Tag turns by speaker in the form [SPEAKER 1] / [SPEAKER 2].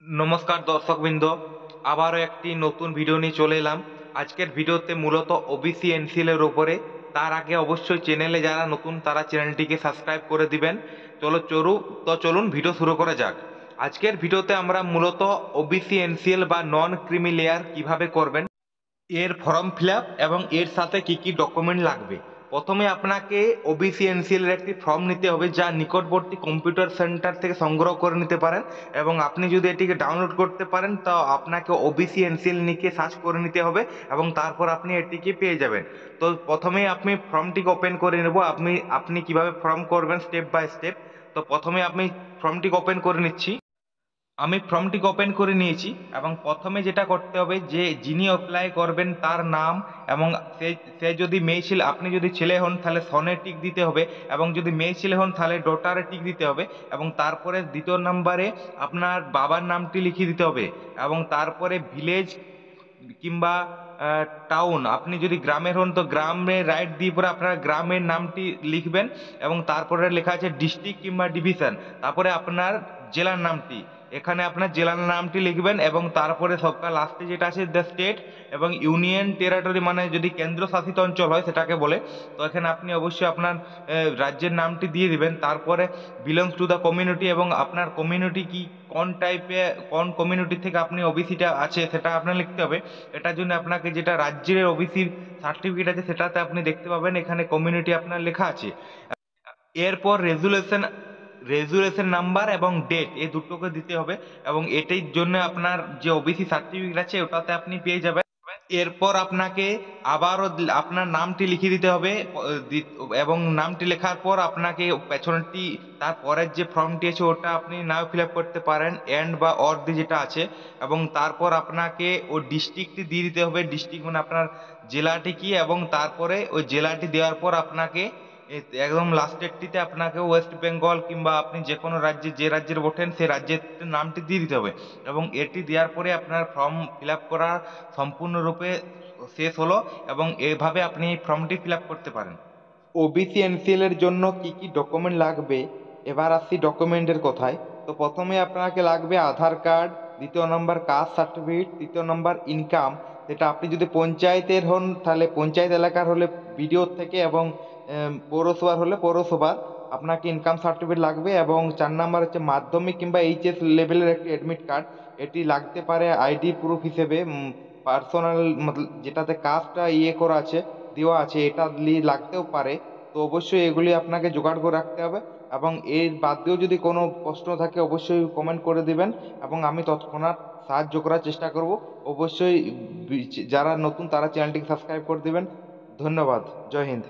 [SPEAKER 1] নমস্কার দর্শকবৃন্দ, আবারও একটি নতুন ভিডিও নিয়ে চলে এলাম। আজকের ভিডিওতে মূলত ওবিসি এনসিএলের ওপরে। তার আগে অবশ্যই চ্যানেলে যারা নতুন তারা চ্যানেলটিকে সাবস্ক্রাইব করে দিবেন। চলুন ভিডিও শুরু করা যাক। আজকের ভিডিওতে আমরা মূলত ওবিসি এনসিএল বা নন ক্রিমি লেয়ার কীভাবে করবেন, এর ফর্ম ফিল আপ এবং এর সাথে কি কি ডকুমেন্ট লাগবে। প্রথমে আপনাকে ওবিসি এনসিএল এর একটি ফর্ম নিতে হবে, যা নিকটবর্তী কম্পিউটার সেন্টার থেকে সংগ্রহ করে নিতে পারেন। এবং আপনি যদি এটিকে ডাউনলোড করতে পারেন তো আপনাকে ওবিসি এনসিএল নিয়ে সার্চ করে নিতে হবে এবং তারপর আপনি এটিকে পেয়ে যাবেন। তো প্রথমেই আপনি ফর্মটিকে ওপেন করে নেব। আপনি কিভাবে ফর্ম করবেন স্টেপ বাই স্টেপ। তো প্রথমে আমি ফর্মটিকে ওপেন করে নিচ্ছি। আমি ফর্মটিকে ওপেন করে নিয়েছি এবং প্রথমে যেটা করতে হবে, যে যিনি অ্যাপ্লাই করবেন তার নাম, এবং সে যদি মেয়ে ছেলে, আপনি যদি ছেলে হন তাহলে সনে টিক দিতে হবে, এবং যদি মেয়ে ছেলে হন তাহলে ডটারে টিক দিতে হবে। এবং তারপরে দ্বিতীয় নম্বরে আপনার বাবার নামটি লিখিয়ে দিতে হবে, এবং তারপরে ভিলেজ কিংবা টাউন, আপনি যদি গ্রামের হন তো গ্রামে রাইট দিয়ে পরে আপনার গ্রামের নামটি লিখবেন। এবং তারপরে লেখা আছে ডিস্ট্রিক্ট কিংবা ডিভিশন, তারপরে আপনার জেলার নামটি, এখানে আপনার জেলার নামটি লিখবেন। এবং তারপরে সবটা লাস্টে যেটা আছে দ্য স্টেট এবং ইউনিয়ন টেরিটরি, মানে যদি কেন্দ্রশাসিত অঞ্চল হয় সেটাকে বলে। তো এখানে আপনি অবশ্যই আপনার রাজ্যের নামটি দিয়ে দিবেন। তারপরে বিলংস টু দ্য কমিউনিটি, এবং আপনার কমিউনিটি কি, কোন কমিউনিটি থেকে আপনি ওবিসিটা আছে সেটা আপনার লিখতে হবে। এটার জন্য আপনাকে যেটা রাজ্যের ওবিসির সার্টিফিকেট আছে সেটাতে আপনি দেখতে পাবেন এখানে কমিউনিটি আপনার লেখা আছে। এরপর রেজুলেশন নাম্বার এবং ডেট, এই দুটোকে দিতে হবে। এবং এটির জন্য আপনার যে ওবিসি সার্টিফিকেট আছে ওটাতে আপনি পেয়ে যাবেন। এরপর আপনাকে আবারও আপনার নামটি লিখে দিতে হবে। এবং নামটি লেখার পর আপনাকে পেছনটি, তারপরের যে ফর্মটি আছে ওটা আপনি নাও ফিল আপ করতে পারেন, এন্ড বা অর দিয়ে যেটা আছে। এবং তারপর আপনাকে ওই ডিস্ট্রিক্টটি দিয়ে দিতে হবে, ডিস্ট্রিক্ট মানে আপনার জেলাটি কি। এবং তারপরে ওই জেলাটি দেওয়ার পর আপনাকে একদম লাস্টেরটিতে আপনাকে ওয়েস্ট বেঙ্গল কিংবা আপনি যে কোনো রাজ্যে, যে রাজ্যের ওঠেন সেই রাজ্যের নামটি দিয়ে দিতে হবে। এবং এটি দেওয়ার পরে আপনার ফর্ম ফিল আপ করা সম্পূর্ণরূপে শেষ হলো। এবং এভাবে আপনি এই ফর্মটি ফিল আপ করতে পারেন। ওবিসি এনসিএল এর জন্য কি কি ডকুমেন্ট লাগবে, এবার আসছি ডকুমেন্টের কথায়। তো প্রথমে আপনাকে লাগবে আধার কার্ড, দ্বিতীয় নম্বর কাস্ট সার্টিফিকেট, তৃতীয় নম্বর ইনকাম, যেটা আপনি যদি পঞ্চায়েতের হন তাহলে পঞ্চায়েত এলাকার হলে বিডিও থেকে, এবং পৌরসভার হলে পৌরসভার আপনাকে ইনকাম সার্টিফিকেট লাগবে। এবং 4 নাম্বার হচ্ছে মাধ্যমিক কিংবা এইচএস লেভেলের একটি অ্যাডমিট কার্ড। এটি লাগতে পারে আইডি প্রুফ হিসেবে। পার্সোনাল যেটাতে কাস্টটা করা আছে, দেওয়া আছে, এটা লাগতেও পারে। তো অবশ্যই এগুলি আপনাকে জোগাড় করে রাখতে হবে। এবং এর বাদ দিয়েও যদি কোনো প্রশ্ন থাকে অবশ্যই কমেন্ট করে দিবেন, এবং আমি তৎক্ষণাৎ সাহায্য করার চেষ্টা করব। অবশ্যই যারা নতুন তারা চ্যানেলটিকে সাবস্ক্রাইব করে দিবেন। ধন্যবাদ। জয় হিন্দ।